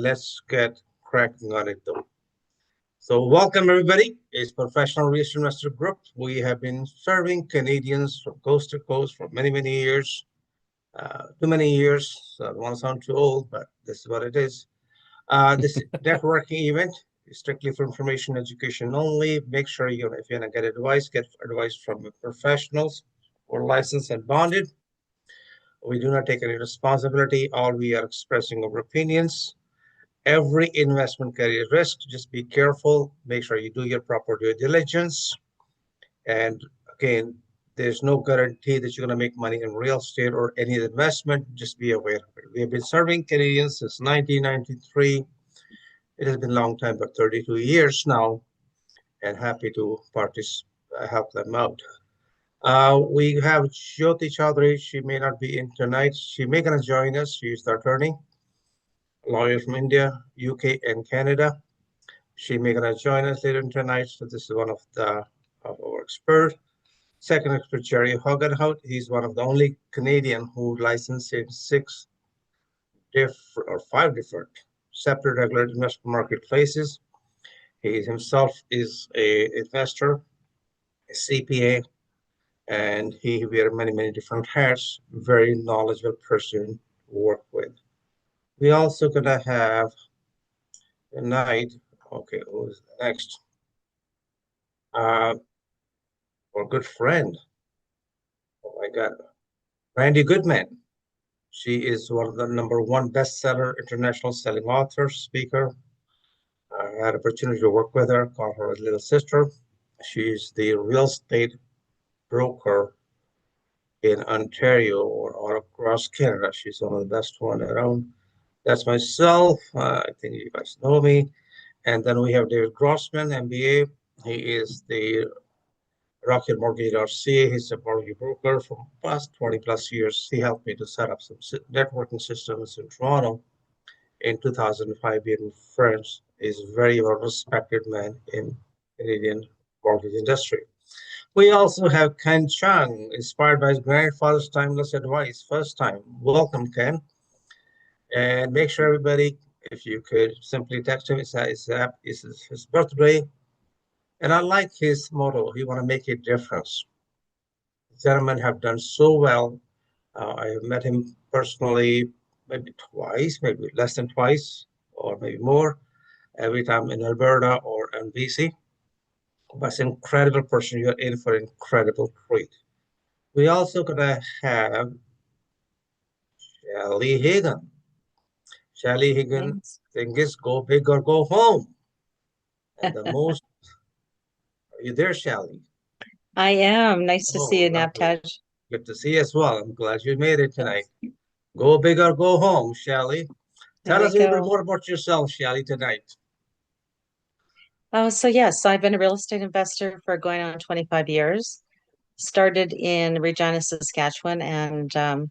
Let's get cracking on it though. So welcome everybody. It's Professional Real Estate Investor Group. We have been serving Canadians from coast to coast for many, many years. Too many years. So I don't want to sound too old, but this is what it is. This networking event is strictly for information education only. Make sure if you're going to get advice from professionals who are licensed and bonded. We do not take any responsibility. All we are expressing our opinions. Every investment carries risk. Just be careful. Make sure you do your proper due diligence. And again, there's no guarantee that you're going to make money in real estate or any investment. Just be aware of it. We have been serving Canadians since 1993. It has been a long time, but 32 years now, and happy to help them out. We have Jyoti Chaudhary. She may not be in tonight. She may gonna join us. She's the attorney, lawyer from India, UK, and Canada. She may gonna join us later tonight. So this is one of our experts. Second expert, Jerry Hogenhout. He's one of the only Canadian who licensed in five different separate regulated investment marketplaces. He himself is an investor, a CPA, and he wears many different hats. Very knowledgeable person to work with. We also gonna have tonight. Okay, who's next? Our good friend. Oh my God, Randy Goodman. She is one of the #1 bestseller, international selling author, speaker. I had opportunity to work with her, call her a little sister. She's the real estate broker in Ontario or across Canada. She's one of the best one around. That's myself. I think you guys know me. And then we have David Grossman, MBA. He is the Rocket Mortgage.ca. He's a mortgage broker for the past 20 plus years. He helped me to set up some networking systems in Toronto in 2005. Being friends, is very well respected man in Canadian mortgage industry. We also have Ken Chung, inspired by his grandfather's timeless advice. First time. Welcome, Ken. And make sure everybody, if you could simply text him, it's his birthday. And I like his motto. He want to make a difference. Gentlemen have done so well. I have met him personally maybe twice, maybe less than twice, or maybe more, every time in Alberta or in BC. But an incredible person. You're in for an incredible treat. We also gonna have Shelly Hagan. Shelly Hagan, thing is, go big or go home. And the most, are you there, Shelly? I am. Nice to see you, Navtaj. Good to see you as well. I'm glad you made it tonight. Yes. Go big or go home, Shelly. Tell us a little bit more about yourself, Shelly, tonight. So yes, I've been a real estate investor for going on 25 years. Started in Regina, Saskatchewan, and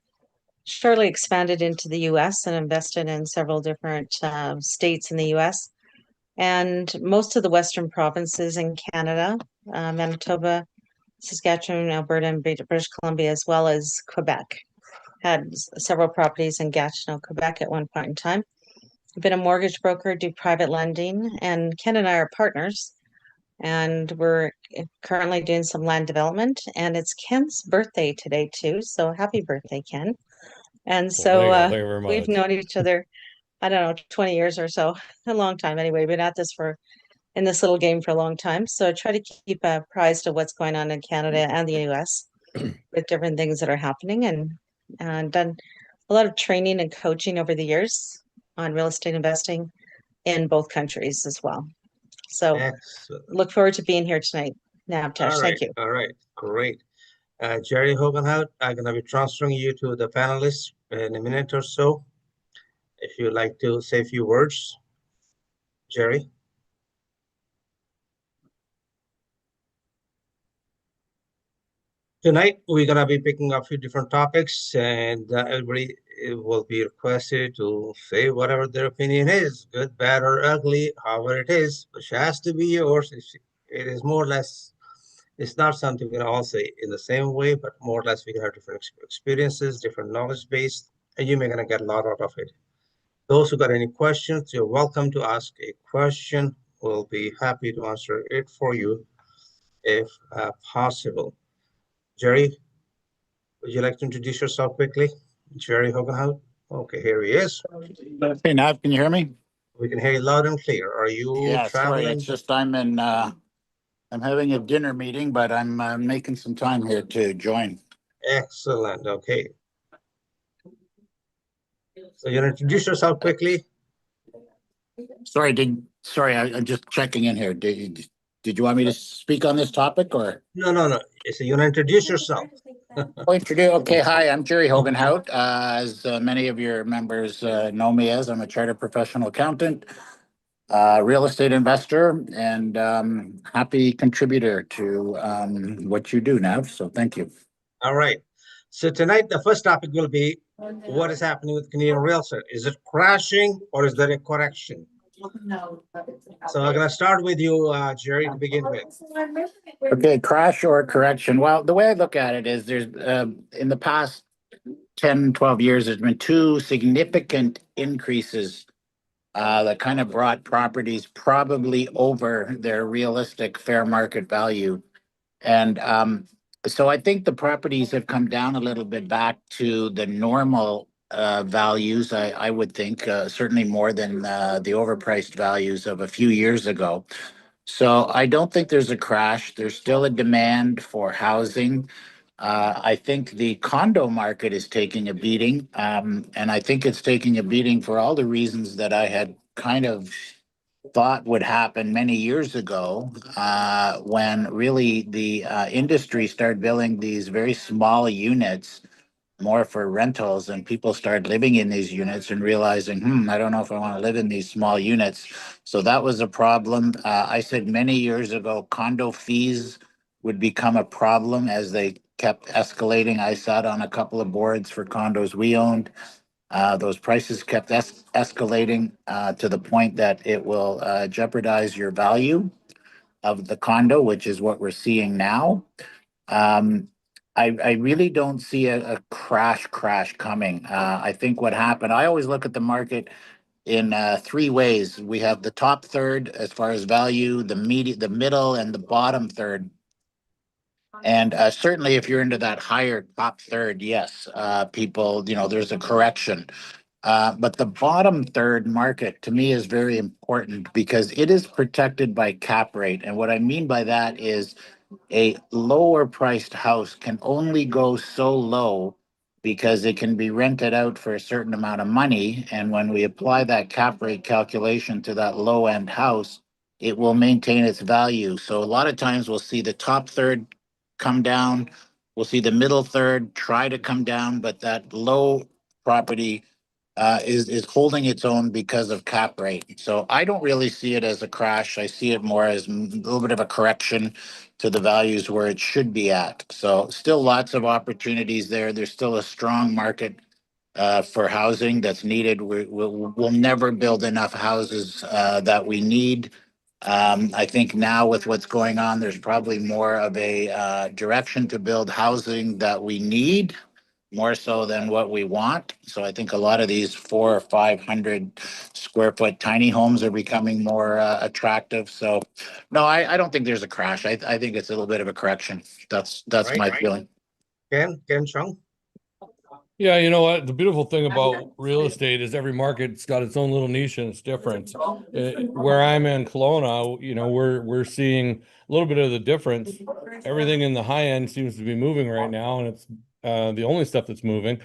shortly expanded into the U.S. and invested in several different states in the U.S. and most of the western provinces in Canada, Manitoba, Saskatchewan, Alberta, and British Columbia, as well as Quebec. Had several properties in Gatineau, Quebec at one point in time. I've been a mortgage broker, do private lending, and Ken and I are partners. And we're currently doing some land development, and it's Ken's birthday today too. So happy birthday, Ken. And so thank you very much. We've known each other, I don't know, 20 years or so, a long time anyway. We've been at this in this little game for a long time. So I try to keep apprised of what's going on in Canada and the US with different things that are happening, and done a lot of training and coaching over the years on real estate investing in both countries as well. So excellent. Look forward to being here tonight. Navtaj, thank you. All right, great. Jerry Hogenhout, I'm going to be transferring you to the panelists in a minute or so. If you'd like to say a few words, Jerry. Tonight, we're going to be picking up a few different topics, and everybody will be requested to say whatever their opinion is, good, bad, or ugly, however it is, which has to be yours. It is more or less, it's not something we can all say in the same way, but more or less we can have different experiences, different knowledge base, and you may going to get a lot out of it. Those who got any questions, you're welcome to ask a question. We'll be happy to answer it for you if possible. Jerry, would you like to introduce yourself quickly? Jerry Hogenhout? Okay, here he is. Hey, Nav, can you hear me? We can hear you loud and clear. Are you Yeah, sorry, traveling? it's just I'm having a dinner meeting, but I'm making some time here to join. Excellent. Okay. So you'll introduce yourself quickly. Sorry, I'm just checking in here. Did you want me to speak on this topic or? No. So you'll introduce yourself. Okay, hi, I'm Jerry Hogenhout. As many of your members know me as, I'm a chartered professional accountant, real estate investor, and happy contributor to what you do, Nav. So thank you. All right. So tonight, the first topic will be what is happening with Canadian real estate. Is it crashing or is there a correction? So I'm going to start with you, Jerry, to begin with. Okay, crash or correction. Well, the way I look at it is there's in the past 10, 12 years, there's been two significant increases that kind of brought properties probably over their realistic fair market value. And so I think the properties have come down a little bit back to the normal values, I would think, certainly more than the overpriced values of a few years ago. So I don't think there's a crash. There's still a demand for housing. I think the condo market is taking a beating, and I think it's taking a beating for all the reasons that I had kind of thought would happen many years ago, when really the industry started building these very small units more for rentals, and people started living in these units and realizing, I don't know if I want to live in these small units. So that was a problem. I said many years ago, condo fees would become a problem as they kept escalating. I sat on a couple of boards for condos we owned. Those prices kept escalating to the point that it will jeopardize your value of the condo, which is what we're seeing now. Um, I really don't see a crash coming. I think what happened, I always look at the market in three ways. We have the top third as far as value, the middle, and the bottom third. And certainly if you're into that higher top third, yes, people, there's a correction. But the bottom third market to me is very important because it is protected by cap rate. And what I mean by that is a lower priced house can only go so low because it can be rented out for a certain amount of money. And when we apply that cap rate calculation to that low end house, it will maintain its value. So a lot of times we'll see the top third come down. We'll see the middle third try to come down, but that low property is holding its own because of cap rate. So I don't really see it as a crash. I see it more as a little bit of a correction to the values where it should be at. So still lots of opportunities there. There's still a strong market for housing that's needed. We'll never build enough houses that we need. I think now with what's going on, there's probably more of a direction to build housing that we need more so than what we want. So I think a lot of these 400 or 500 square foot tiny homes are becoming more attractive. So no, I don't think there's a crash. I think it's a little bit of a correction. That's my feeling. Ken Chung? Yeah, you know what? The beautiful thing about real estate is every market's got its own little niche and it's different. Where I'm in Kelowna, we're seeing a little bit of the difference. Everything in the high end seems to be moving right now, and it's the only stuff that's moving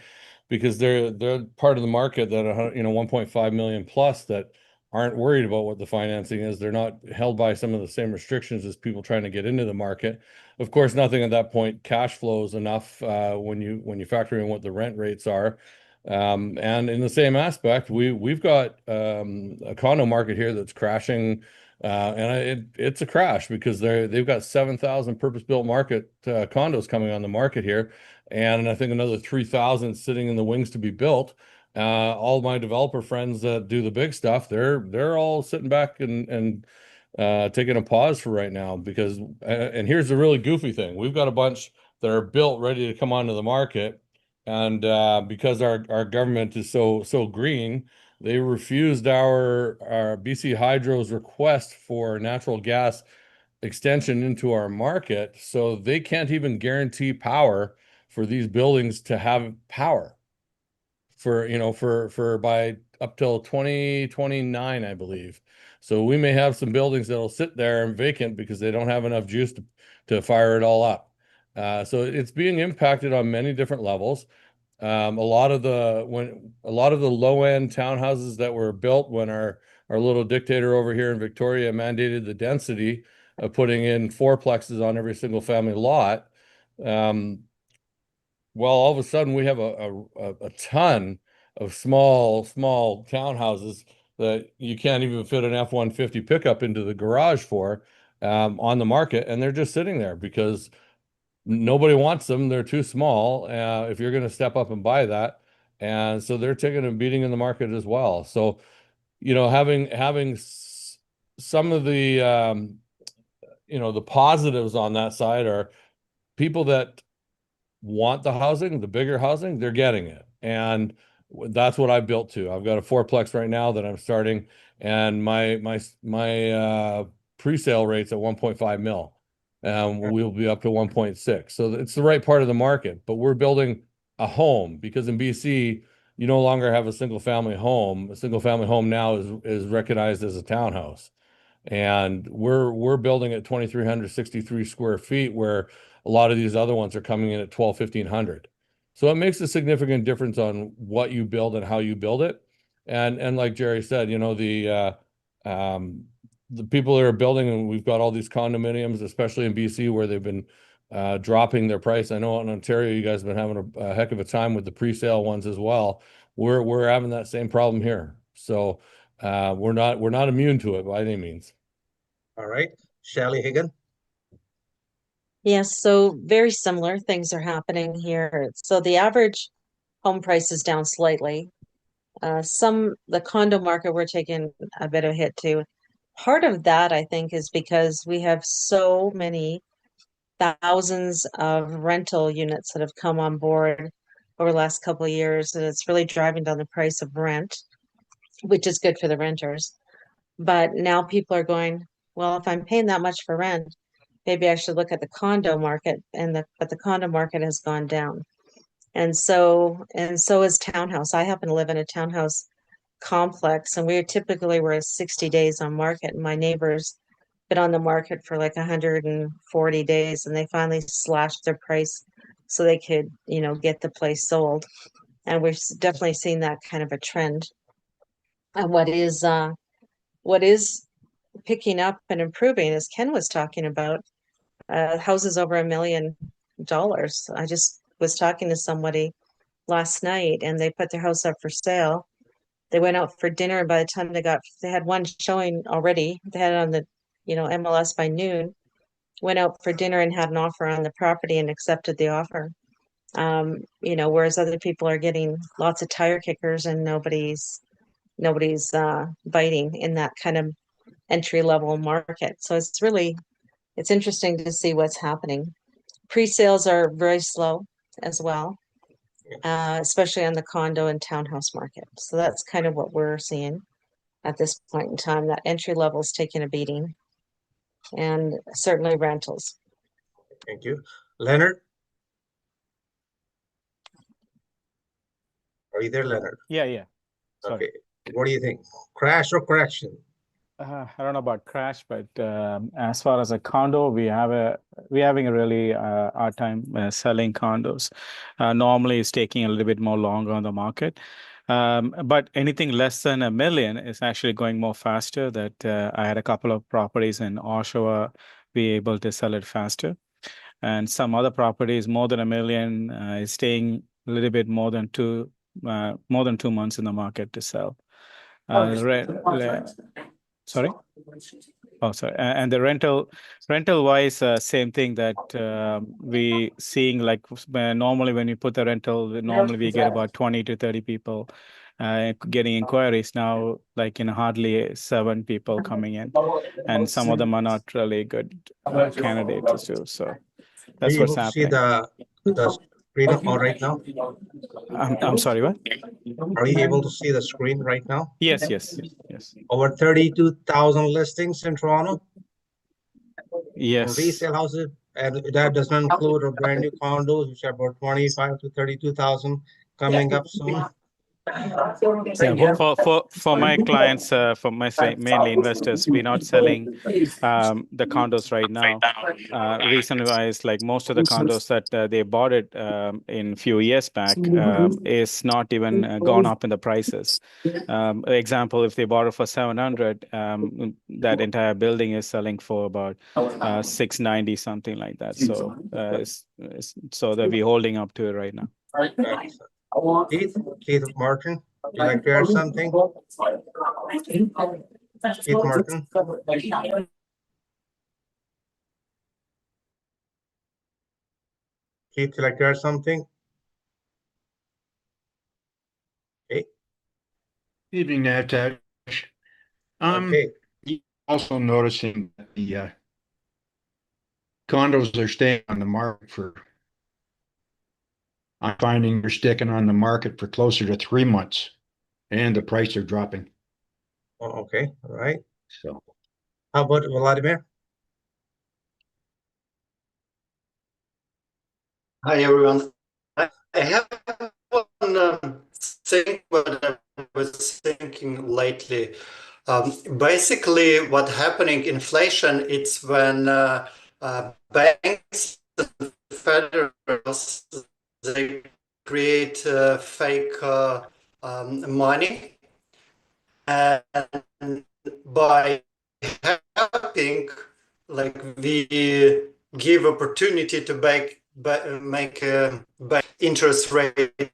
because they're part of the market that 1.5 million plus that aren't worried about what the financing is. They're not held by some of the same restrictions as people trying to get into the market. Of course, nothing at that point cash flows enough when you factor in what the rent rates are. And in the same aspect, we've got a condo market here that's crashing, and it's a crash because they've got 7,000 purpose-built market condos coming on the market here, and I think another 3,000 sitting in the wings to be built. All my developer friends that do the big stuff, they're all sitting back and taking a pause for right now because and here's the really goofy thing. We've got a bunch that are built ready to come onto the market, and because our government is so green, They refused our BC Hydro's request for natural gas extension into our market, so they can't even guarantee power for these buildings to have power for, you know, for by up till 2029, I believe. So we may have some buildings that'll sit there and vacant because they don't have enough juice to fire it all up. So it's being impacted on many different levels. A lot of the low end townhouses that were built when our little dictator over here in Victoria mandated the density of putting in fourplexes on every single family lot. Well, all of a sudden we have a ton of small townhouses that you can't even fit an F-150 pickup into the garage for on the market, and they're just sitting there because nobody wants them. They're too small if you're going to step up and buy that. And so they're taking a beating in the market as well. So, you know, having some of the, you know, the positives on that side are people that want the housing, the bigger housing, they're getting it. And that's what I've built to. I've got a fourplex right now that I'm starting, and my pre-sale rate's at 1.5 mil. We'll be up to 1.6. So it's the right part of the market, but we're building a home because in BC, you no longer have a single family home. A single family home now is recognized as a townhouse. And we're building at 2,363 square feet, where a lot of these other ones are coming in at 1,200. So it makes a significant difference on what you build and how you build it. And like Jerry said, you know, the people that are building, and we've got all these condominiums, especially in BC, where they've been dropping their price. I know in Ontario, you guys have been having a heck of a time with the pre-sale ones as well. We're having that same problem here. So we're not immune to it by any means. All right, Shelley Higgin. Yes, so very similar things are happening here. So the average home price is down slightly. The condo market, we're taking a bit of a hit too. Part of that, I think, is because we have so many thousands of rental units that have come on board over the last couple of years, and it's really driving down the price of rent, which is good for the renters. But now people are going, well, if I'm paying that much for rent, maybe I should look at the condo market, but the condo market has gone down. And so is townhouse. I happen to live in a townhouse complex, and we're 60 days on market. And my neighbors been on the market for like 140 days, and they finally slashed their price so they could, you know, get the place sold. And we're definitely seeing that kind of a trend. And what is picking up and improving, as Ken was talking about, houses over $1 million. I just was talking to somebody last night, and they put their house up for sale. They went out for dinner, and by the time they had one showing already. They had it on the, you know, MLS by noon. Went out for dinner and had an offer on the property and accepted the offer. You know, whereas other people are getting lots of tire kickers and nobody's biting in that kind of entry level market. So it's interesting to see what's happening. Pre-sales are very slow as well, especially on the condo and townhouse market. So that's kind of what we're seeing at this point in time. That entry level is taking a beating, and certainly rentals. Thank you. Leonard? Are you there, Leonard? Yeah. Sorry. Okay. What do you think? Crash or correction? I don't know about crash, but as far as a condo, we're having a really hard time selling condos. Normally, it's taking a little bit more longer on the market. But anything less than $1 million is actually going more faster. That I had a couple of properties in Oshawa be able to sell it faster, and some other properties more than $1 million is staying a little bit more than 2 months in the market to sell. Sorry. Oh, sorry. And the rental wise, same thing that we seeing, like normally when you put the rental, normally we get about 20 to 30 people getting inquiries. Now, like hardly 7 people coming in, and some of them are not really good candidates too. So that's what's happening. See the screen on right now? I'm sorry, what? Are you able to see the screen right now? Yes. Over 32,000 listings in Toronto for Yes. resale houses, and that does not include our brand new condos, which are about 25 to 32,000 coming up soon. Yeah, for my clients, for my mainly investors, we're not selling the condos right now. Reason why is like most of the condos that they bought it in few years back is not even gone up in the prices. Example, if they bought it for 700, that entire building is selling for about 690, something like that. So so that we're holding up to it right now. Keith Martin, would you like to add something? Keith Martin? Keith, would you like to add something? Okay. Evening, Natash. Okay. Also noticing that the condos are staying on the market for, I'm finding they're sticking on the market for closer to 3 months, and the price are dropping. Oh, okay. All right. So, How about Vladimir? Hi, everyone. I have one thing what I was thinking lately. Basically, what happening inflation, it's when banks, federals, they create fake money, and by helping, like, we give opportunity to make interest rate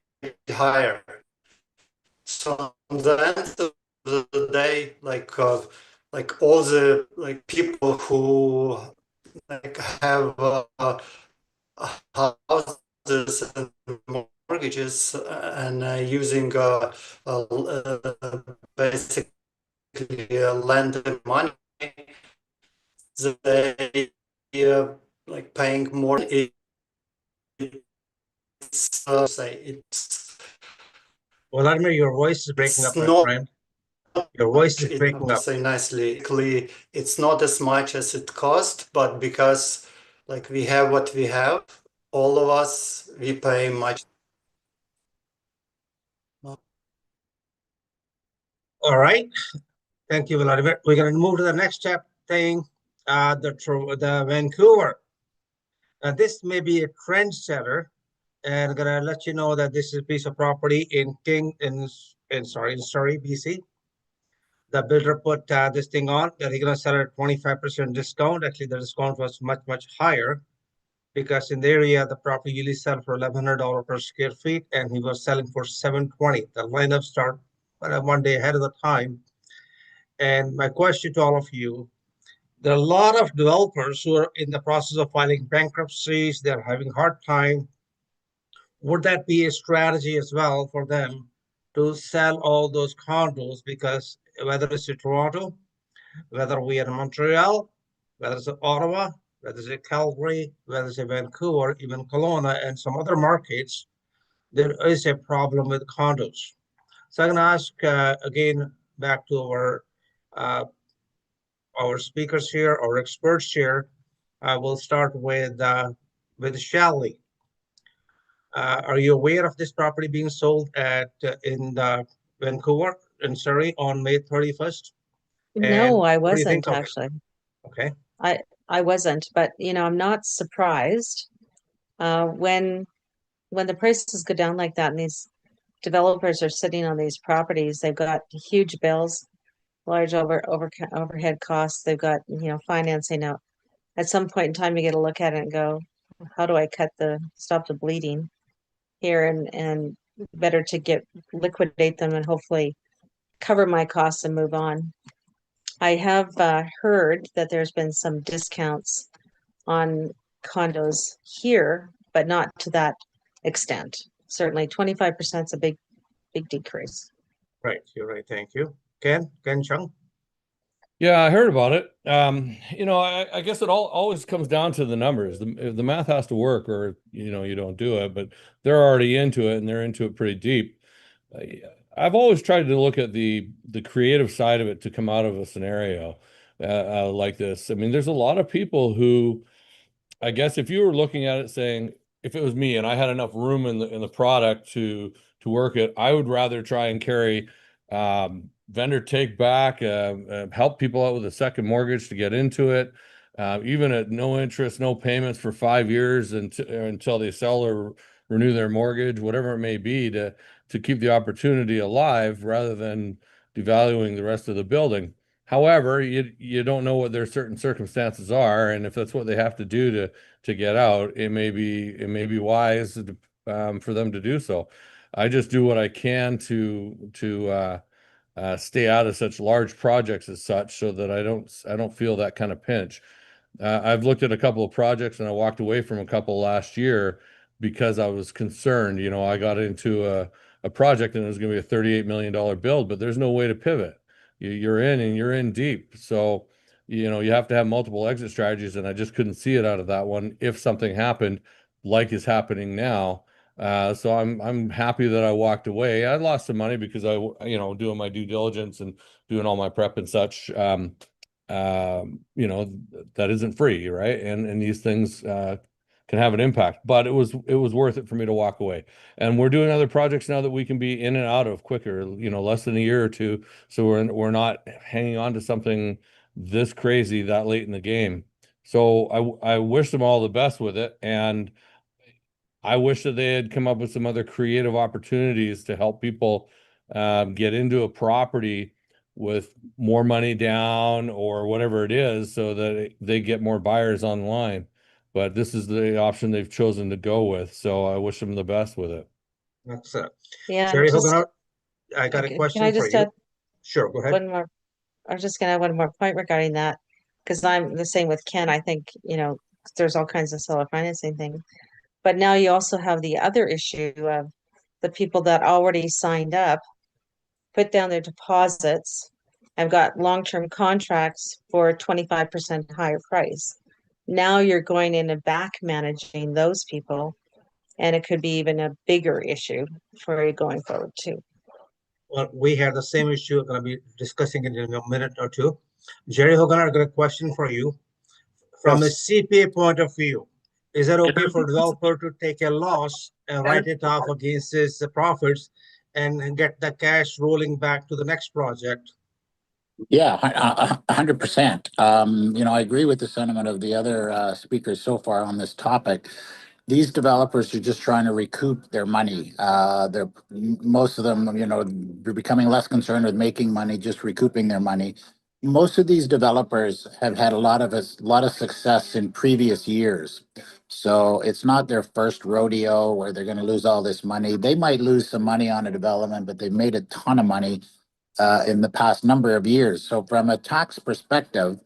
higher. So at the end of the day, like all the people who have houses and mortgages and using basically lend money, they paying more. Vladimir, your voice is breaking up, my friend. Your voice is breaking up. Say nicely, it's not as much as it cost, but because we have what we have, all of us, we pay much. All right. Thank you, Vladimir. We're going to move to the next thing, the Vancouver. This may be a trendsetter, and I'm going to let you know that this is a piece of property in Surrey, BC. The builder put this thing on that he's going to sell it at 25% discount. Actually, the discount was much higher because in the area, the property usually sell for $1,100 per square feet, and he was selling for $720. The lineup start 1 day ahead of the time. And my question to all of you, there are a lot of developers who are in the process of filing bankruptcies. They're having a hard time. Would that be a strategy as well for them to sell all those condos? Because whether it's in Toronto, whether we are in Montreal, whether it's in Ottawa, whether it's in Calgary, whether it's in Vancouver, even Kelowna, and some other markets, there is a problem with condos. So I'm going to ask again back to our speakers here, our experts here. I will start with Shally. Are you aware of this property being sold in Vancouver, in Surrey, on May 31st? No, I wasn't of it? actually. Okay. I wasn't, but I'm not surprised when the prices go down like that and these developers are sitting on these properties. They've got huge bills, large overhead costs. They've got financing out. At some point in time, you get to look at it and go, how do I stop the bleeding here, and better to liquidate them and hopefully cover my costs and move on. I have heard that there's been some discounts on condos here, but not to that extent. Certainly 25% is a big decrease. Right, you're right. Thank you. Ken Chung? Yeah, I heard about it. I guess it always comes down to the numbers. The math has to work, or you don't do it. But they're already into it, and they're into it pretty deep. I've always tried to look at the creative side of it to come out of a scenario like this. I mean, there's a lot of people who, I guess, if you were looking at it saying, if it was me and I had enough room in the product to work it, I would rather try and carry vendor take back, help people out with a second mortgage to get into it, even at no interest, no payments for 5 years until they sell or renew their mortgage, whatever it may be, to keep the opportunity alive rather than devaluing the rest of the building. However, you don't know what their certain circumstances are, and if that's what they have to do to get out, it may be wise for them to do so. I just do what I can to stay out of such large projects as such, so that I don't feel that kind of pinch. I've looked at a couple of projects and I walked away from a couple last year because I was concerned. I got into a project and it was going to be a $38 million build, but there's no way to pivot. You're in and you're in deep. So, you have to have multiple exit strategies, and I just couldn't see it out of that one if something happened like is happening now. So I'm happy that I walked away. I lost some money because doing my due diligence and doing all my prep and such. That isn't free, right? And these things can have an impact, but it was worth it for me to walk away. And we're doing other projects now that we can be in and out of quicker, less than a year or two. So we're not hanging on to something this crazy that late in the game. So I wish them all the best with it, and I wish that they had come up with some other creative opportunities to help people get into a property with more money down or whatever it is, so that they get more buyers online. But this is the option they've chosen to go with. So I wish them the best with it. That's Yeah, Jerry just, Hogan, I got a can question I for just you. add Sure, go ahead. one more? I was just gonna add one more point regarding that, because I'm the same with Ken. I think, there's all kinds of seller financing things. But now you also have the other issue of the people that already signed up, put down their deposits, have got long-term contracts for a 25% higher price. Now you're going in and back managing those people, and it could be even a bigger issue for you going forward too. Well, we have the same issue. We're going to be discussing it in a minute or two. Jerry Hogan, I got a question for you. From a CPA point of view, is it okay for a developer to take a loss and write it off against his profits and get the cash rolling back to the next project? Yeah, 100%. I agree with the sentiment of the other speakers so far on this topic. These developers are just trying to recoup their money. Most of them, they're becoming less concerned with making money, just recouping their money. Most of these developers have had a lot of success in previous years. So it's not their first rodeo where they're going to lose all this money. They might lose some money on a development, but they've made a ton of money in the past number of years. So from a tax perspective,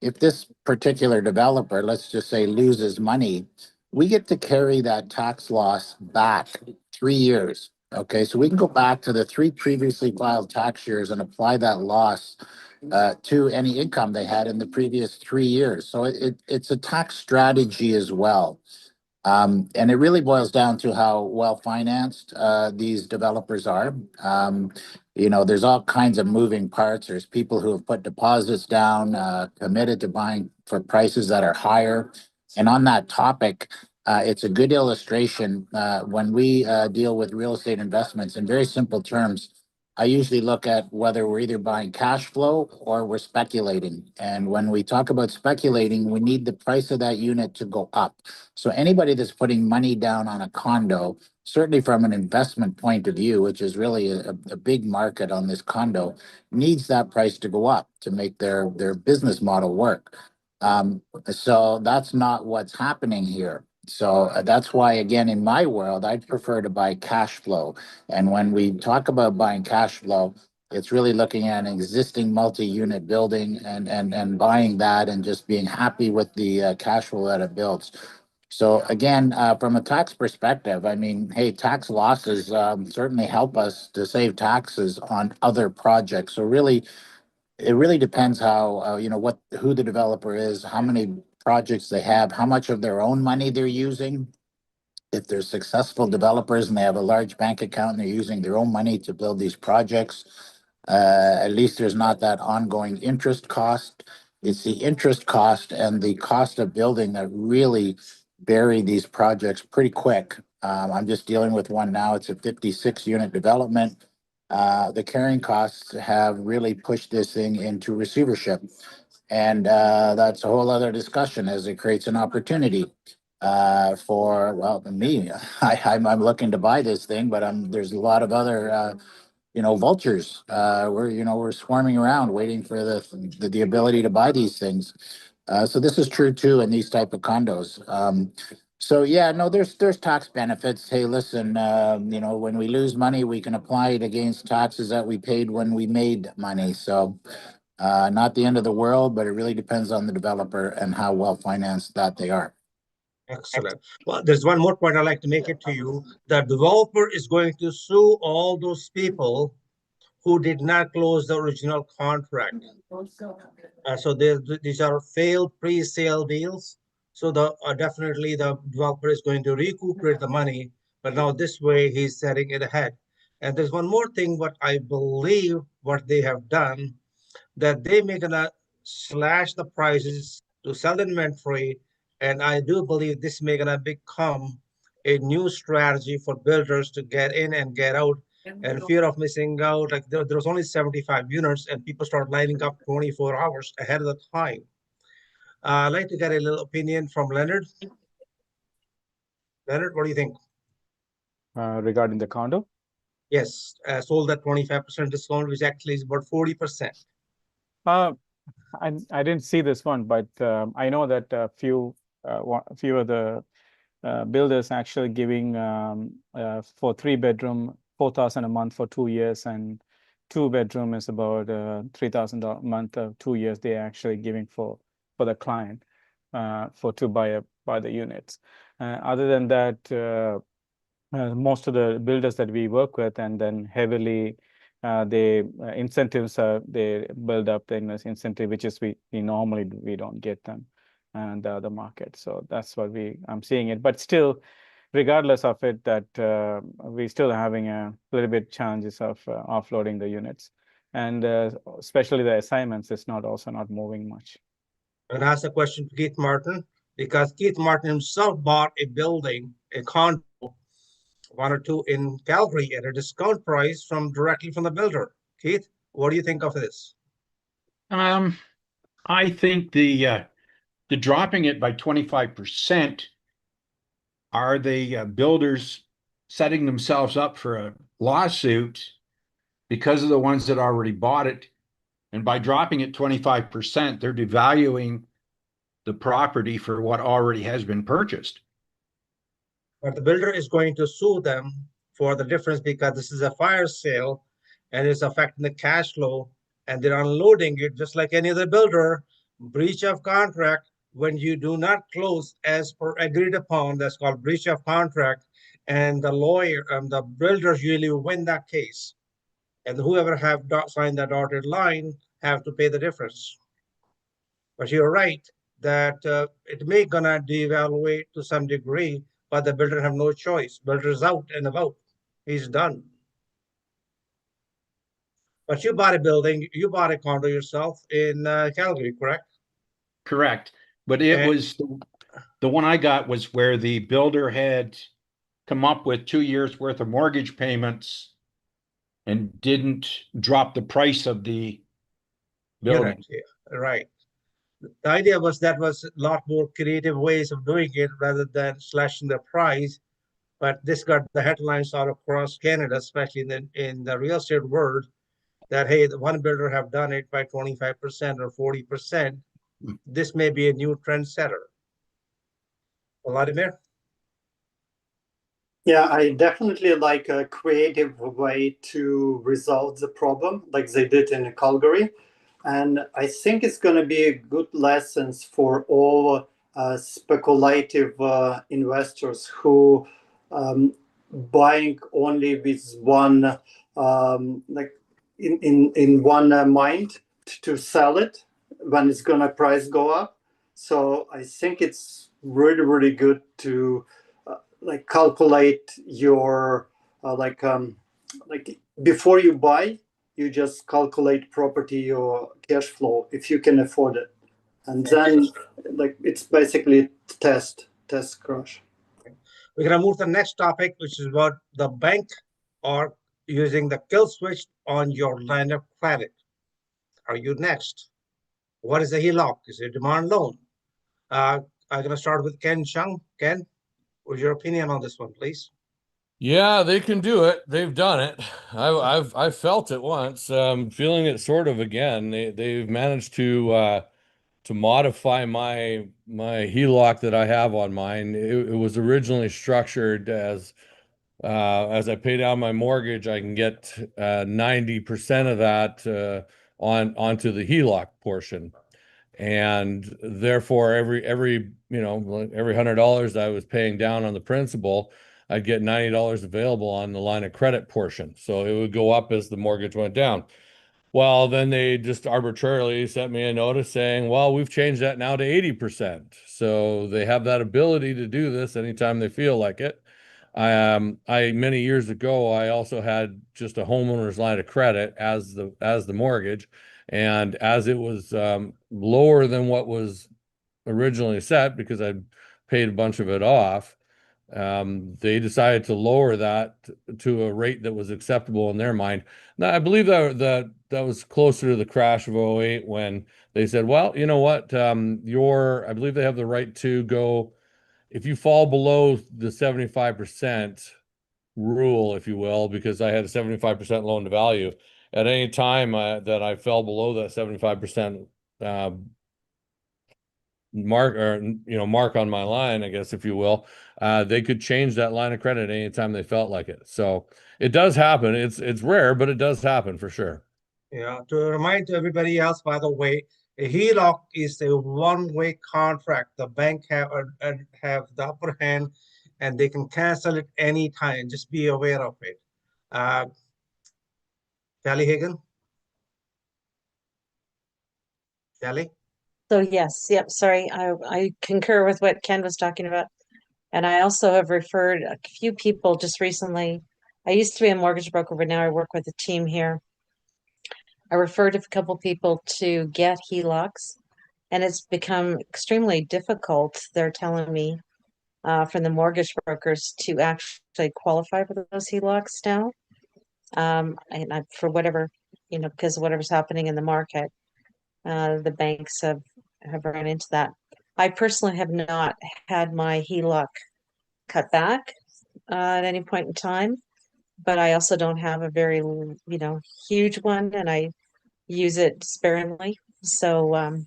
if this particular developer, let's just say, loses money, we get to carry that tax loss back 3 years. Okay, so we can go back to the 3 previously filed tax years and apply that loss to any income they had in the previous 3 years. So it's a tax strategy as well. And it really boils down to how well financed these developers are. There's all kinds of moving parts. There's people who have put deposits down, committed to buying for prices that are higher. And on that topic, it's a good illustration when we deal with real estate investments. In very simple terms, I usually look at whether we're either buying cash flow or we're speculating. And when we talk about speculating, we need the price of that unit to go up. So anybody that's putting money down on a condo, certainly from an investment point of view, which is really a big market on this condo, needs that price to go up to make their business model work. So that's not what's happening here. So that's why, again, in my world, I'd prefer to buy cash flow. And when we talk about buying cash flow, it's really looking at an existing multi-unit building and buying that and just being happy with the cash flow that it builds. So again, from a tax perspective, I mean, hey, tax losses certainly help us to save taxes on other projects. So really, it really depends how, who the developer is, how many projects they have, how much of their own money they're using. If they're successful developers and they have a large bank account and they're using their own money to build these projects, at least there's not that ongoing interest cost. It's the interest cost and the cost of building that really bury these projects pretty quick. I'm just dealing with one now. It's a 56 unit development. The carrying costs have really pushed this thing into receivership. And that's a whole other discussion as it creates an opportunity for, well, me. I'm looking to buy this thing, but there's a lot of other vultures. We're swarming around waiting for the ability to buy these things. So this is true too in these type of condos. So yeah, no, there's tax benefits. Hey, listen, when we lose money, we can apply it against taxes that we paid when we made money. So not the end of the world, but it really depends on the developer and how well financed that they are. Excellent. Well, there's one more point I'd like to make it to you. The developer is going to sue all those people who did not close the original contract. So these are failed pre-sale deals. So definitely the developer is going to recuperate the money, but now this way he's setting it ahead. And there's one more thing, what I believe what they have done, that they may gonna slash the prices to sell the inventory. And I do believe this may gonna become a new strategy for builders to get in and get out, and fear of missing out. Like there was only 75 units and people start lining up 24 hours ahead of the time. I'd like to get a little opinion from Leonard. Leonard, what do you think? Regarding the condo? Yes, sold at 25% discount, which actually is about 40%. I didn't see this one, but I know that a few of the builders actually giving for 3-bedroom 4,000 a month for 2 years, and 2-bedroom is about $3,000 a month of 2 years. They're actually giving for the client to buy the units. Other than that, most of the builders that we work with, and then heavily incentives they build up the incentive, which is we normally we don't get them and the market. So that's what I'm seeing it. But still, regardless of it, that we still having a little bit challenges of offloading the units, and especially the assignments is also not moving much. And ask a question to Keith Martin, because Keith Martin himself bought a building, a condo, 1 or 2 in Calgary at a discount price directly from the builder. Keith, what do you think of this? I think the dropping it by 25% are the builders setting themselves up for a lawsuit because of the ones that already bought it. And by dropping it 25%, they're devaluing the property for what already has been purchased. But the builder is going to sue them for the difference, because this is a fire sale and it's affecting the cash flow, and they're unloading it just like any other builder. Breach of contract, when you do not close as per agreed upon, that's called breach of contract, and the lawyer and the builders usually win that case, and whoever have signed that dotted line have to pay the difference. But you're right that it may gonna devaluate to some degree, but the builder have no choice. Builder's out and about. He's done. But you bought a condo yourself in Calgary, correct? Correct. But it was the one I got was where the builder had come up with 2 years worth of mortgage payments and didn't drop the price of the building. Yeah, right. The idea was that was a lot more creative ways of doing it rather than slashing the price. But this got the headlines all across Canada, especially in the real estate world, that, hey, the one builder have done it by 25% or 40%. This may be a new trendsetter. Vladimir? Yeah, I definitely like a creative way to resolve the problem, like they did in Calgary. And I think it's going to be a good lessons for all speculative investors who buying only with one like in one mind, to sell it when it's gonna price go up. So I think it's really, really good to like calculate your like before you buy, you just calculate property or cash flow if you can afford it, and then like it's basically test crush. We're gonna move to the next topic, which is about the bank or using the kill switch on your line of credit. Are you next? What is a HELOC? Is it a demand loan? I'm gonna start with Ken Chung. Ken, what's your opinion on this one, please? Yeah, they can do it. They've done it. I've felt it once. Feeling it sort of again. They've managed to modify my HELOC that I have on mine. It was originally structured as I pay down my mortgage, I can get 90% of that onto the HELOC portion. And therefore every $100 I was paying down on the principal, I'd get $90 available on the line of credit portion. So it would go up as the mortgage went down. Well, then they just arbitrarily sent me a notice saying, well, we've changed that now to 80%. So they have that ability to do this anytime they feel like it. Many years ago, I also had just a homeowner's line of credit as the mortgage. And as it was lower than what was originally set, because I'd paid a bunch of it off, they decided to lower that to a rate that was acceptable in their mind. Now, I believe that was closer to the crash of 08 when they said, well, you know what, I believe they have the right to go, if you fall below the 75% rule, if you will, because I had a 75% loan to value, at any time that I fell below that 75% mark on my line, I guess, if you will, they could change that line of credit anytime they felt like it. So it does happen. It's rare, but it does happen for sure. Yeah, to remind to everybody else, by the way, a HELOC is a one-way contract. The bank have the upper hand, and they can cancel it anytime. Just be aware of it. Sally Hagan? Sally? So yes, yep, sorry, I concur with what Ken was talking about. And I also have referred a few people just recently. I used to be a mortgage broker, but now I work with a team here. I referred a couple people to get HELOCs, and it's become extremely difficult, they're telling me, from the mortgage brokers to actually qualify for those HELOCs now. And for whatever, because of whatever's happening in the market, the banks have run into that. I personally have not had my HELOC cut back at any point in time, but I also don't have a very, huge one, and I use it sparingly. So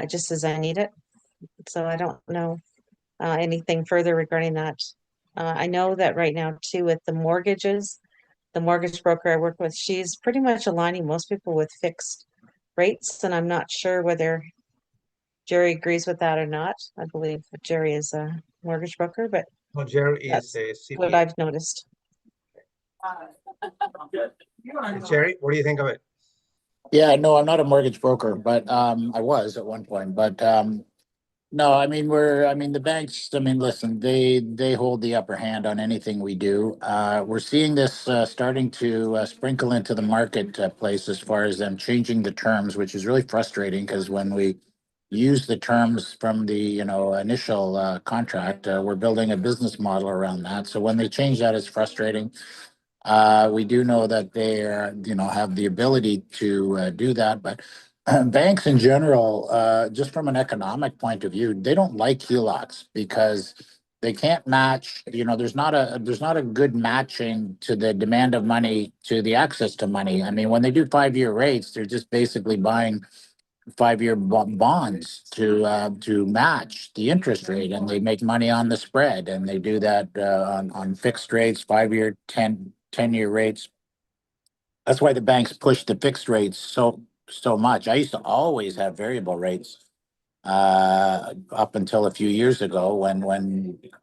just as I need it. So I don't know anything further regarding that. I know that right now too with the mortgages, the mortgage broker I work with, she's pretty much aligning most people with fixed rates, and I'm not sure whether Jerry agrees with that or not. I believe Jerry is a mortgage broker, but No, Jerry is that's a what CPA. I've noticed. Jerry, what do you think of it? Yeah, no, I'm not a mortgage broker, but I was at one point. But no, I mean the banks, I mean, listen, they hold the upper hand on anything we do. We're seeing this starting to sprinkle into the marketplace as far as them changing the terms, which is really frustrating because when we use the terms from the initial contract, we're building a business model around that. So when they change that, it's frustrating. We do know that they have the ability to do that, but banks in general, just from an economic point of view, they don't like HELOCs because they can't match. There's not a good matching to the demand of money to the access to money. I mean, when they do 5-year rates, they're just basically buying 5-year bonds to match the interest rate, and they make money on the spread, and they do that on fixed rates, 5-year, 10-year rates. That's why the banks push the fixed rates so much. I used to always have variable rates up until a few years ago when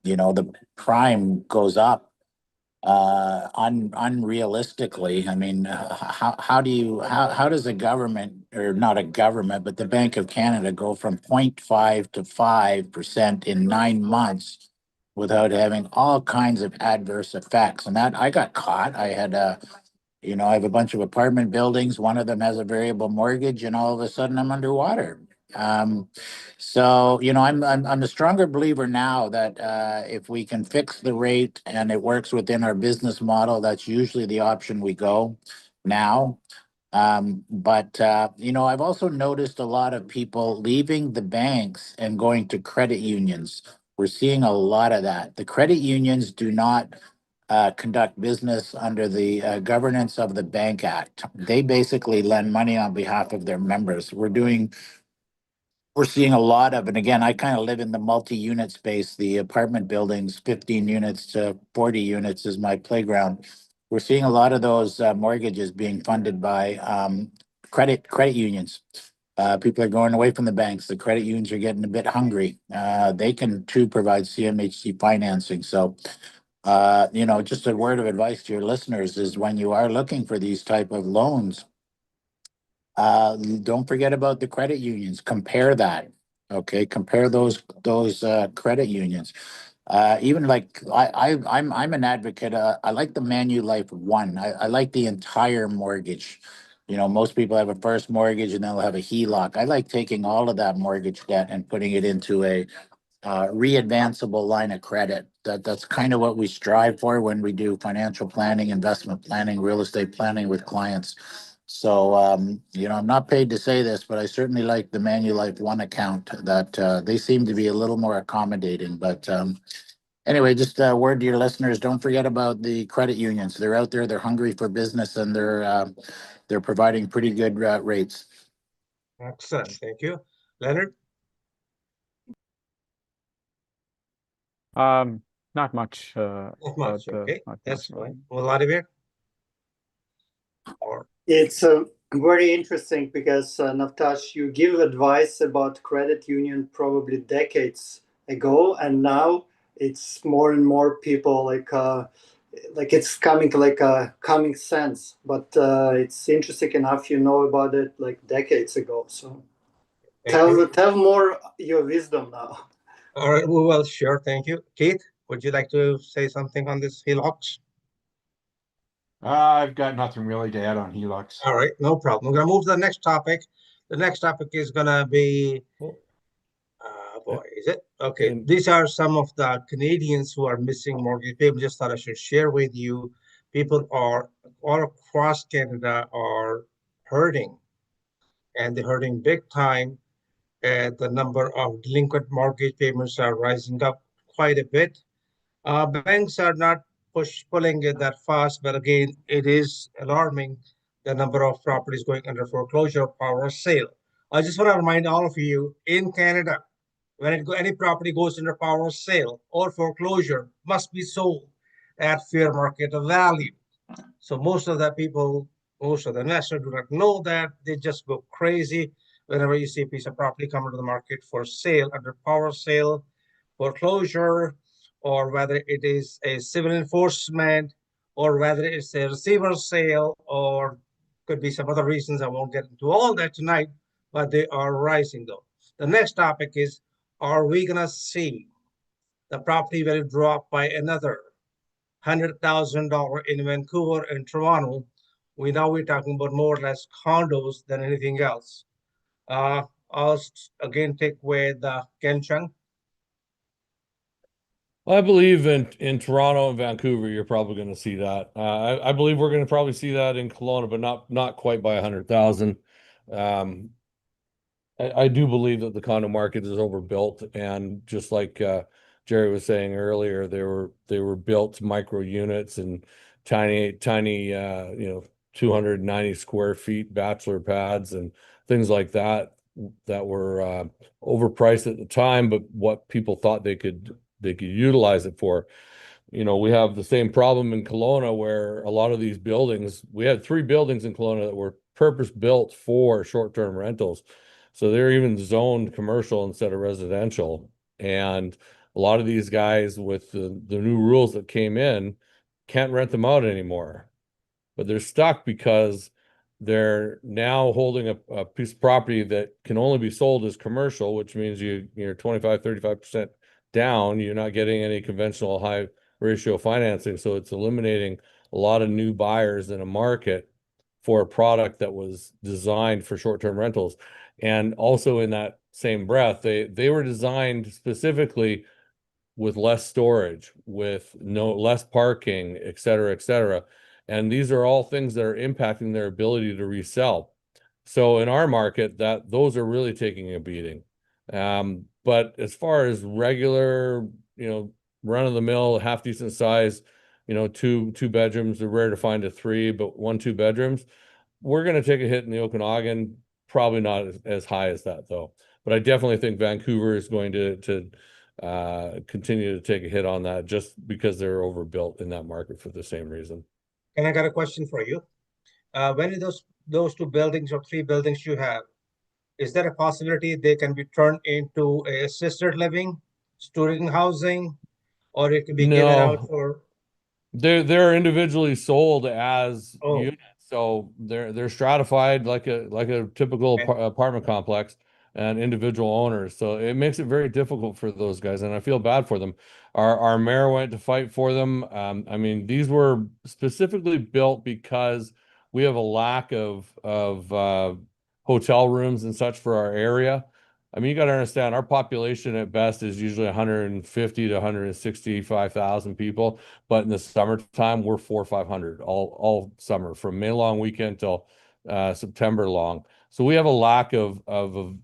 the prime goes up unrealistically. I mean, how does the government or not a government, but the Bank of Canada go from 0.5 to 5% in 9 months without having all kinds of adverse effects. And that I got caught. I had I have a bunch of apartment buildings. One of them has a variable mortgage, and all of a sudden I'm underwater. So I'm a stronger believer now that if we can fix the rate and it works within our business model, that's usually the option we go now. But I've also noticed a lot of people leaving the banks and going to credit unions. We're seeing a lot of that. The credit unions do not conduct business under the governance of the Bank Act. They basically lend money on behalf of their members. We're seeing a lot of, and again, I kind of live in the multi-unit space, the apartment buildings, 15 units to 40 units is my playground. We're seeing a lot of those mortgages being funded by credit unions. People are going away from the banks. The credit unions are getting a bit hungry. They can too provide CMHC financing. So, just a word of advice to your listeners is when you are looking for these type of loans, don't forget about the credit unions. Compare that. Okay, compare those credit unions. Even like I'm an advocate. I like the Manulife One. I like the entire mortgage. Most people have a first mortgage and then they'll have a HELOC. I like taking all of that mortgage debt and putting it into a readvanceable line of credit. That's kind of what we strive for when we do financial planning, investment planning, real estate planning with clients. So, I'm not paid to say this, but I certainly like the Manulife One account that they seem to be a little more accommodating. But anyway, just a word to your listeners. Don't forget about the credit unions. They're out there. They're hungry for business, and they're providing pretty good rates. Excellent. Thank you. Leonard? Not much. Not much. Okay, not that's much. fine. Vladimir? Or It's very interesting because, Navtash, you give advice about credit union probably decades ago, and now it's more and more people like it's coming like a common sense. But it's interesting enough you know about it like decades ago. So tell more your wisdom now. all right, well, sure. Thank you. Keith, would you like to say something on this HELOCs? I've got nothing really to add on HELOCs. All right, no problem. We're gonna move to the next topic. The next topic is gonna be, boy, is it? Okay, these are some of the Canadians who are missing mortgage payments. Just thought I should share with you. People are all across Canada are hurting, and they're hurting big time. And the number of delinquent mortgage payments are rising up quite a bit. Banks are not pulling it that fast, but again, it is alarming the number of properties going under foreclosure or power of sale. I just want to remind all of you in Canada, when any property goes under power of sale or foreclosure, must be sold at fair market value. So most of the investors do not know that. They just go crazy whenever you see a piece of property come into the market for sale under power of sale, foreclosure, or whether it is a civil enforcement, or whether it's a receiver sale, or could be some other reasons. I won't get into all that tonight, but they are rising though. The next topic is, are we going to see the property value drop by another $100,000 in Vancouver and Toronto? We're talking about more or less condos than anything else. I'll again take with Ken Chung. I believe in Toronto and Vancouver, you're probably going to see that. I believe we're going to probably see that in Kelowna, but not quite by 100,000. I do believe that the condo market is overbuilt, and just like Jerry was saying earlier, they were built micro units and tiny 290 square feet bachelor pads and things like that were overpriced at the time, but what people thought they could utilize it for. We have the same problem in Kelowna where a lot of these buildings, we had 3 buildings in Kelowna that were purpose built for short-term rentals. So they're even zoned commercial instead of residential. And a lot of these guys with the new rules that came in can't rent them out anymore. But they're stuck because they're now holding a piece of property that can only be sold as commercial, which means you're 25, 35% down. You're not getting any conventional high ratio financing. So it's eliminating a lot of new buyers in a market for a product that was designed for short-term rentals. And also in that same breath, they were designed specifically with less storage, with less parking, et cetera, et cetera. And these are all things that are impacting their ability to resell. So in our market, those are really taking a beating. But as far as regular, run-of-the-mill, half decent size, two bedrooms, they're rare to find a three, but 1-2 bedrooms, we're going to take a hit in the Okanagan, probably not as high as that though. But I definitely think Vancouver is going to continue to take a hit on that just because they're overbuilt in that market for the same reason. And I got a question for you. When those 2 buildings or 3 buildings you have, is there a possibility they can be turned into a assisted living, student housing, or it can be given out for? They're individually sold as Oh. units, so they're stratified like a typical apartment complex and individual owners. So it makes it very difficult for those guys, and I feel bad for them. Our mayor went to fight for them. I mean, these were specifically built because we have a lack of hotel rooms and such for our area. I mean, you got to understand, our population at best is usually 150 to 165,000 people, but in the summertime, we're 400 or 500 all summer, from May long weekend till September long. So we have a lack of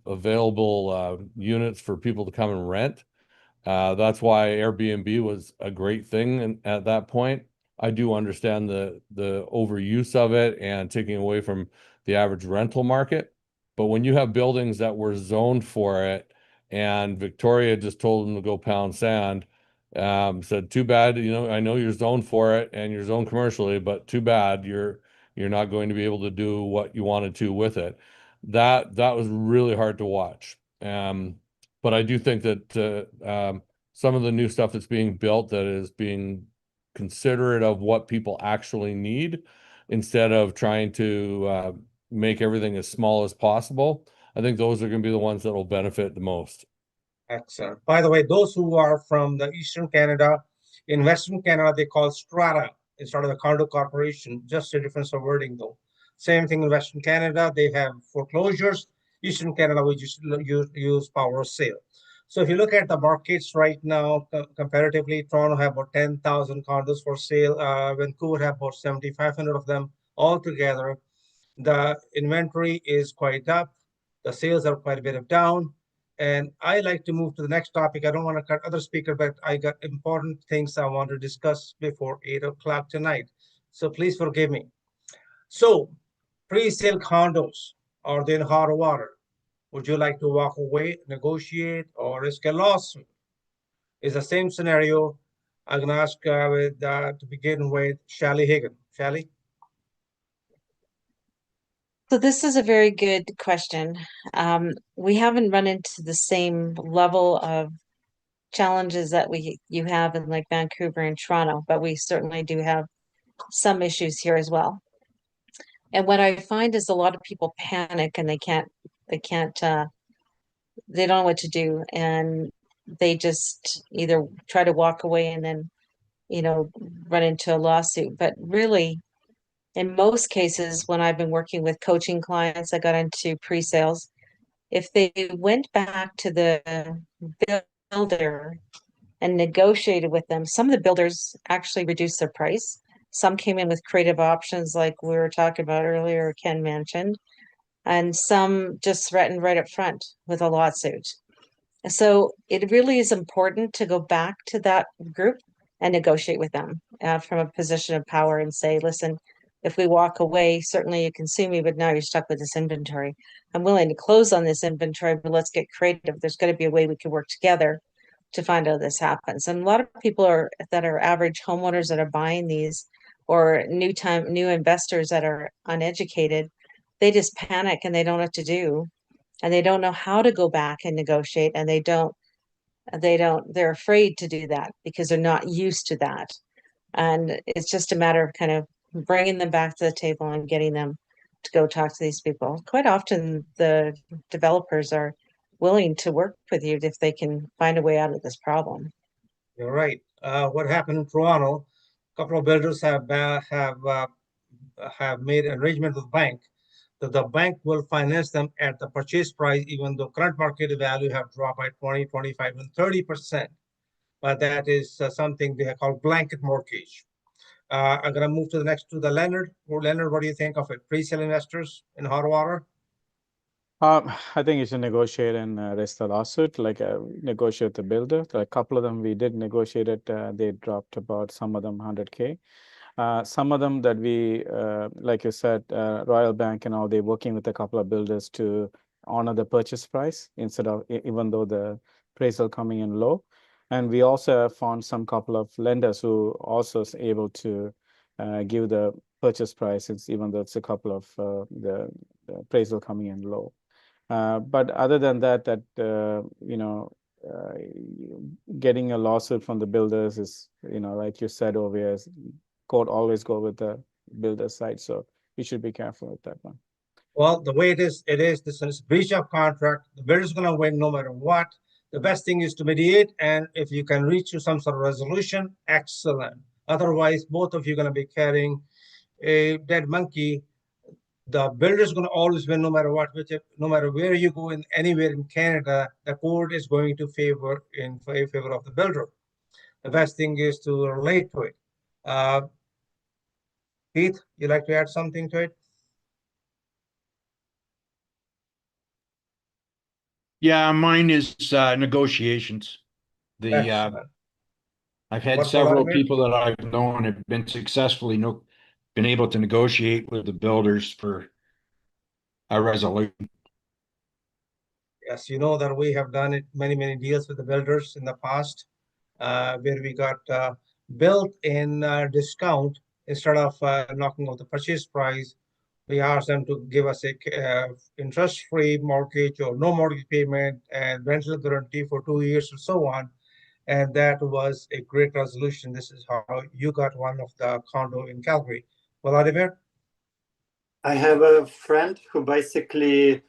available units for people to come and rent. That's why Airbnb was a great thing at that point. I do understand the overuse of it and taking away from the average rental market. But when you have buildings that were zoned for it, and Victoria just told them to go pound sand, said, too bad, I know you're zoned for it and you're zoned commercially, but too bad you're not going to be able to do what you wanted to with it. That was really hard to watch. But I do think that some of the new stuff that's being built that is being considerate of what people actually need, instead of trying to make everything as small as possible, I think those are going to be the ones that will benefit the most. Excellent. By the way, those who are from the Eastern Canada, in Western Canada, they call strata instead of the condo corporation, just a difference of wording though. Same thing in Western Canada, they have foreclosures. Eastern Canada, we just use power of sale. So if you look at the markets right now, comparatively, Toronto have about 10,000 condos for sale. Vancouver have about 7,500 of them altogether. The inventory is quite up. The sales are quite a bit of down. And I like to move to the next topic. I don't want to cut other speaker, but I got important things I want to discuss before 8 o'clock tonight. So please forgive me. So pre-sale condos, are they in hot water? Would you like to walk away, negotiate, or risk a lawsuit? It's the same scenario. I'm going to ask to begin with Shally Higgin. Shally? So this is a very good question. We haven't run into the same level of challenges that you have in like Vancouver and Toronto, but we certainly do have some issues here as well. And what I find is a lot of people panic and they don't know what to do, and they just either try to walk away and then, run into a lawsuit. But really, in most cases, when I've been working with coaching clients, I got into pre-sales. If they went back to the builder and negotiated with them, some of the builders actually reduced their price. Some came in with creative options like we were talking about earlier, Ken mentioned, and some just threatened right up front with a lawsuit. So it really is important to go back to that group and negotiate with them from a position of power and say, listen, if we walk away, certainly you can sue me, but now you're stuck with this inventory. I'm willing to close on this inventory, but let's get creative. There's got to be a way we can work together to find out this happens. And a lot of people that are average homeowners that are buying these, or new investors that are uneducated, they just panic and they don't know what to do, and they don't know how to go back and negotiate, and they're afraid to do that because they're not used to that. And it's just a matter of kind of bringing them back to the table and getting them to go talk to these people. Quite often the developers are willing to work with you if they can find a way out of this problem. You're right. What happened in Toronto? A couple of builders have made an arrangement with the bank that the bank will finance them at the purchase price, even though current market value have dropped by 20, 25, and 30%. But that is something they call blanket mortgage. I'm going to move to the next to the Leonard. Leonard, what do you think of it? Presale investors in hot water? I think you should negotiate and rest the lawsuit, like negotiate the builder. A couple of them we did negotiate it. They dropped about some of them 100K. Some of them that we, like you said, Royal Bank and all, they're working with a couple of builders to honor the purchase price instead of, even though the appraisal coming in low. And we also have found some couple of lenders who also is able to give the purchase price, even though it's a couple of the appraisal coming in low. But other than that, getting a lawsuit from the builders is, like you said over here, court always go with the builder side. So you should be careful with that one. Well, the way this is breach of contract. The builder is going to win no matter what. The best thing is to mediate, and if you can reach to some sort of resolution, excellent. Otherwise, both of you are going to be carrying a dead monkey. The builder is going to always win no matter what, no matter where you go anywhere in Canada, the court is going to favor of the builder. The best thing is to relate to it. Keith, you like to add something to it? Yeah, mine is negotiations. Excellent. I've had What about several Vladimir? people that I've known have been successfully been able to negotiate with the builders for a resolution. Yes, you know that we have done it many deals with the builders in the past, where we got built-in discount instead of knocking off the purchase price. We asked them to give us a interest-free mortgage or no mortgage payment and rental guarantee for 2 years or so on. And that was a great resolution. This is how you got one of the condo in Calgary. Vladimir? I have a friend who basically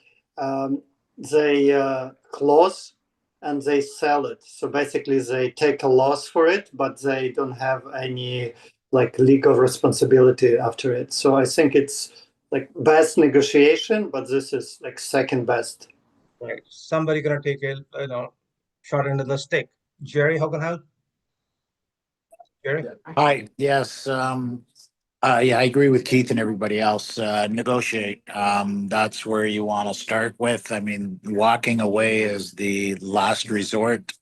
they close and they sell it. So basically they take a loss for it, but they don't have any like legal responsibility after it. So I think it's like best negotiation, but this is like second best. Right. Somebody gonna take a shot into the stick. Jerry, how can I help? Jerry? Hi, yes, yeah, I agree with Keith and everybody else. Negotiate. That's where you want to start with. I mean, walking away is the last resort.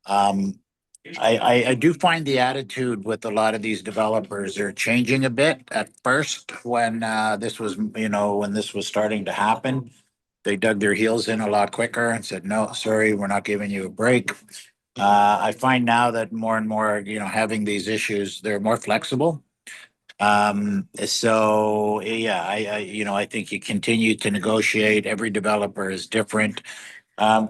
I do find the attitude with a lot of these developers are changing a bit. At first, when this was starting to happen, they dug their heels in a lot quicker and said, "No, sorry, we're not giving you a break." I find now that more and more, having these issues, they're more flexible. So yeah, I think you continue to negotiate. Every developer is different.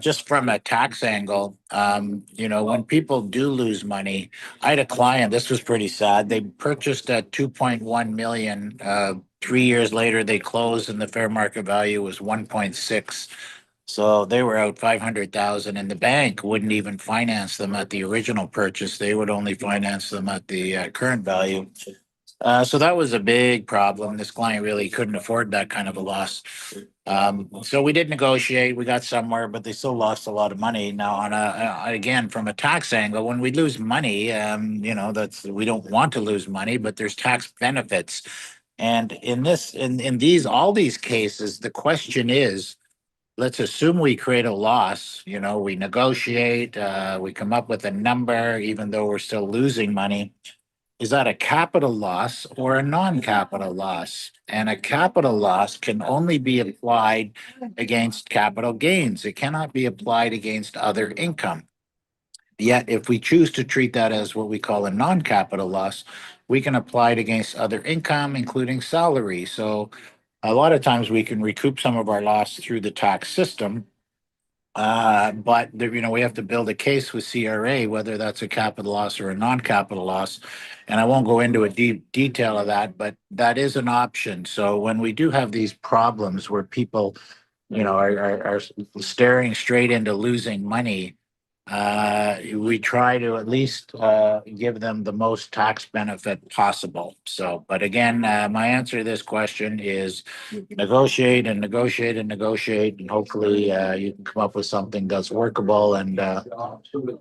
Just from a tax angle, when people do lose money, I had a client, this was pretty sad. They purchased at 2.1 million. 3 years later, they closed and the fair market value was 1.6. So they were out 500,000 and the bank wouldn't even finance them at the original purchase. They would only finance them at the current value. So that was a big problem. This client really couldn't afford that kind of a loss. So we did negotiate, we got somewhere, but they still lost a lot of money. Now, again, from a tax angle, when we lose money, we don't want to lose money, but there's tax benefits. And in all these cases, the question is, let's assume we create a loss, we negotiate, we come up with a number, even though we're still losing money. Is that a capital loss or a non-capital loss? And a capital loss can only be applied against capital gains. It cannot be applied against other income. Yet, if we choose to treat that as what we call a non-capital loss, we can apply it against other income, including salary. So a lot of times we can recoup some of our loss through the tax system. But there, we have to build a case with CRA, whether that's a capital loss or a non-capital loss. And I won't go into a deep detail of that, but that is an option. So when we do have these problems where people, are staring straight into losing money, we try to at least give them the most tax benefit possible. So, but again, my answer to this question is negotiate and negotiate and negotiate, and hopefully you can come up with something that's workable. And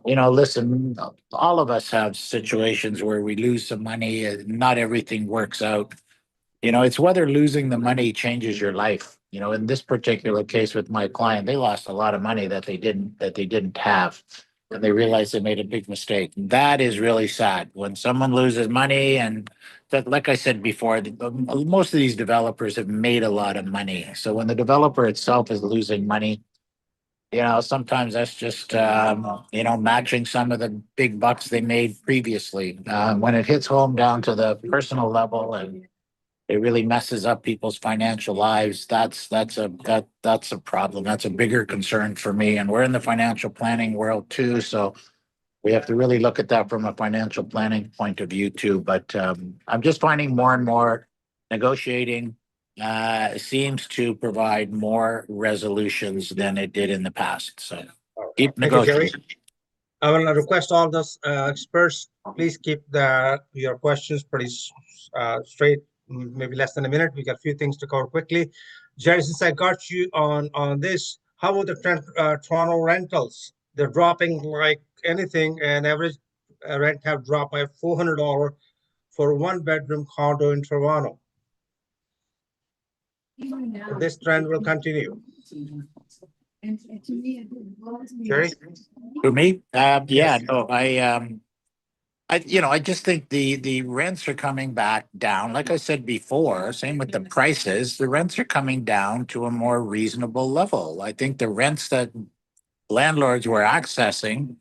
listen, all of us have situations where we lose some money. Not everything works out. It's whether losing the money changes your life. In this particular case with my client, they lost a lot of money that they didn't have. And they realized they made a big mistake. That is really sad when someone loses money. And that, like I said before, most of these developers have made a lot of money. So when the developer itself is losing money, sometimes that's just, matching some of the big bucks they made previously. When it hits home down to the personal level and it really messes up people's financial lives, that's a problem. That's a bigger concern for me. And we're in the financial planning world too, so we have to really look at that from a financial planning point of view too. But I'm just finding more and more negotiating seems to provide more resolutions than it did in the past. So keep Thank you, Jerry. negotiating. I will request all those experts, please keep your questions pretty straight, maybe less than a minute. We got a few things to cover quickly. Jerry, since I got you on this, how about the Toronto rentals? They're dropping like anything, and average rent have dropped by $400 for a one-bedroom condo in Toronto. This trend will continue. Jerry? For me, yeah, no, I just think the rents are coming back down. Like I said before, same with the prices, the rents are coming down to a more reasonable level. I think the rents that landlords were accessing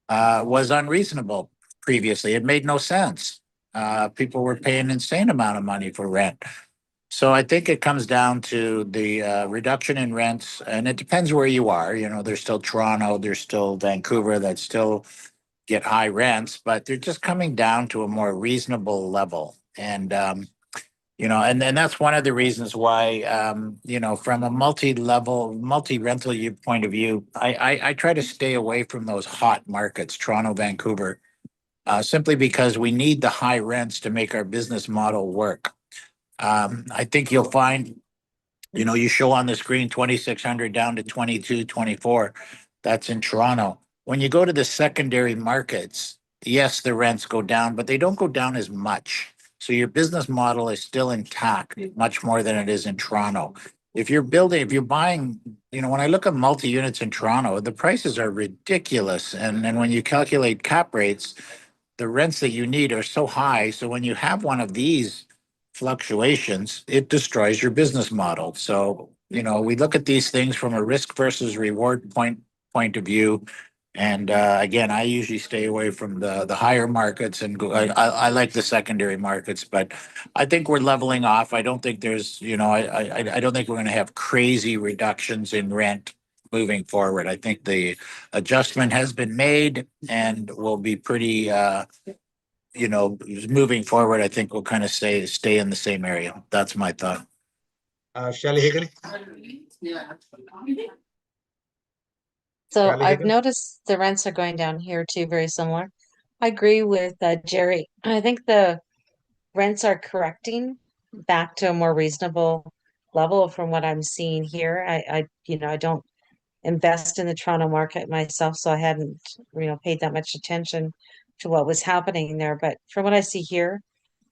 was unreasonable previously. It made no sense. People were paying an insane amount of money for rent. So I think it comes down to the reduction in rents, and it depends where you are. There's still Toronto, there's still Vancouver that still get high rents, but they're just coming down to a more reasonable level. And and that's one of the reasons why from a multi-rental point of view, I try to stay away from those hot markets, Toronto, Vancouver, simply because we need the high rents to make our business model work. I think you'll find, you show on the screen 2,600 down to 22, 24. That's in Toronto. When you go to the secondary markets, yes, the rents go down, but they don't go down as much. So your business model is still intact, much more than it is in Toronto. If you're buying, when I look at multi-units in Toronto, the prices are ridiculous. And when you calculate cap rates, the rents that you need are so high. So when you have one of these fluctuations, it destroys your business model. So, we look at these things from a risk versus reward point of view. And again, I usually stay away from the higher markets and go. I like the secondary markets, but I think we're leveling off. I don't think there's, I don't think we're going to have crazy reductions in rent moving forward. I think the adjustment has been made and will be pretty. Moving forward, I think we'll kind of stay in the same area. That's my thought. Shelley Higgin. So Shelley I've Higgin? noticed the rents are going down here too, very similar. I agree with Jerry. I think the rents are correcting back to a more reasonable level from what I'm seeing here. I don't invest in the Toronto market myself, so I hadn't, paid that much attention to what was happening there. But from what I see here,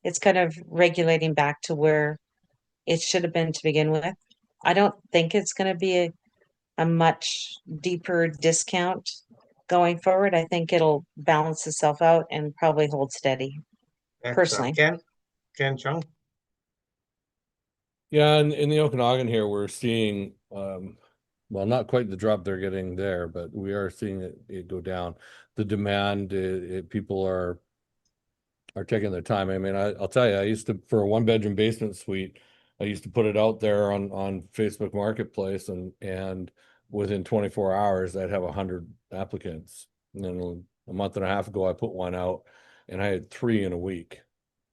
it's kind of regulating back to where it should have been to begin with. I don't think it's going to be a much deeper discount going forward. I think it'll balance itself out and probably hold steady. Personally. Ken Chung. Yeah, and in the Okanagan here, we're seeing, well, not quite the drop they're getting there, but we are seeing it go down. The demand, people are taking their time. I mean, I'll tell you, I used to, for a one-bedroom basement suite, I used to put it out there on Facebook Marketplace, and within 24 hours, I'd have 100 applicants. And then a month and a half ago, I put one out and I had 3 in a week.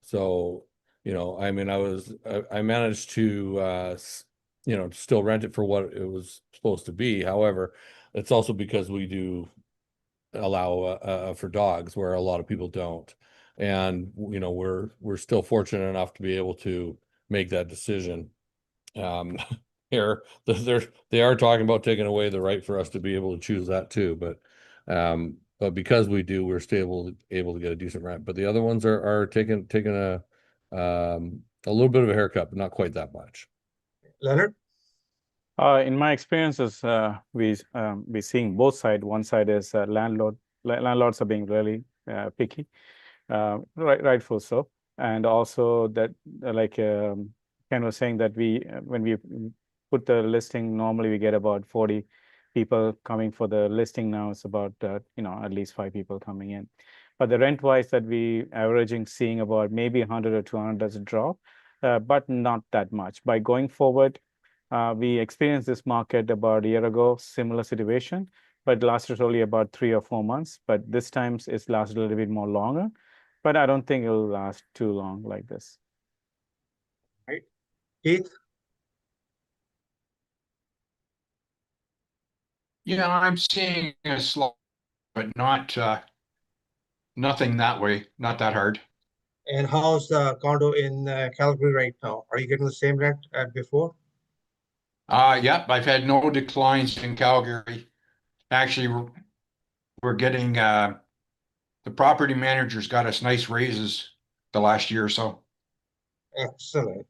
So, I mean, I managed to, still rent it for what it was supposed to be. However, it's also because we do allow for dogs where a lot of people don't. And, we're still fortunate enough to be able to make that decision. Here, they are talking about taking away the right for us to be able to choose that too. But because we do, we're still able to get a decent rent. But the other ones are taking a little bit of a haircut, but not quite that much. Leonard? In my experiences, we seeing both sides. One side is landlords are being really picky, rightful so, and also that like Ken was saying that when we put the listing, normally we get about 40 people coming for the listing. Now it's about at least 5 people coming in. But the rent wise that we averaging seeing about maybe 100 or 200 as a drop, but not that much. By going forward, we experienced this market about a year ago, similar situation, but it lasted only about 3 or 4 months. But this time it's lasted a little bit more longer, but I don't think it'll last too long like this. Right. Keith? Yeah, I'm seeing a slow, but not nothing that way, not that hard. And how's the condo in Calgary right now? Are you getting the same rent as before? Yep, I've had no declines in Calgary. Actually, we're getting the property manager's got us nice raises the last year or so. Excellent.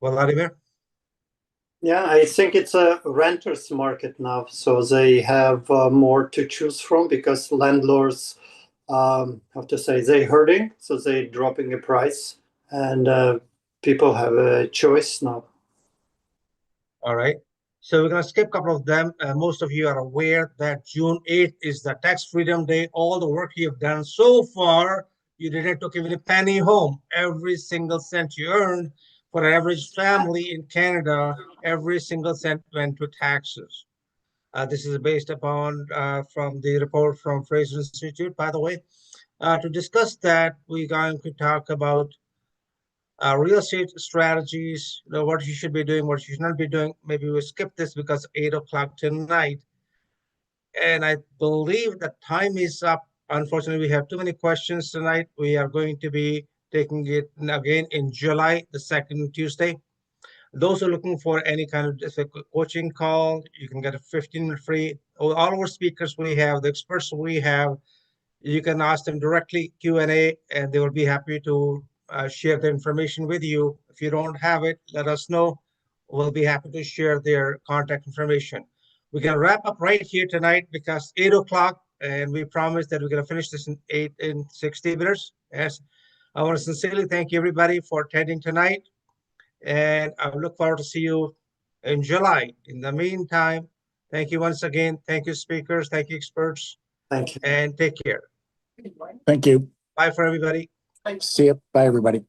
Vladimir? Yeah, I think it's a renter's market now, so they have more to choose from because landlords have to say they're hurting, so they're dropping the price, and people have a choice now. All right. So we're going to skip a couple of them. Most of you are aware that June 8th is the tax freedom day. All the work you've done so far, you didn't took even a penny home. Every single cent you earned for an average family in Canada, every single cent went to taxes. This is based upon from the report from Fraser Institute, by the way. To discuss that, we're going to talk about real estate strategies, what you should be doing, what you should not be doing. Maybe we'll skip this because 8 o'clock tonight. And I believe the time is up. Unfortunately, we have too many questions tonight. We are going to be taking it again in July, the second Tuesday. Those who are looking for any kind of coaching call, you can get a 15-minute free. All our speakers we have, the experts we have, you can ask them directly Q&A, and they will be happy to share the information with you. If you don't have it, let us know. We'll be happy to share their contact information. We're going to wrap up right here tonight because 8 o'clock, and we promise that we're going to finish this in 60 minutes. Yes, I want to sincerely thank everybody for attending tonight, and I look forward to see you in July. In the meantime, thank you once again. Thank you, speakers. Thank you, experts. Thank you. And take care. Thank you. Bye for everybody. See you. Bye, everybody.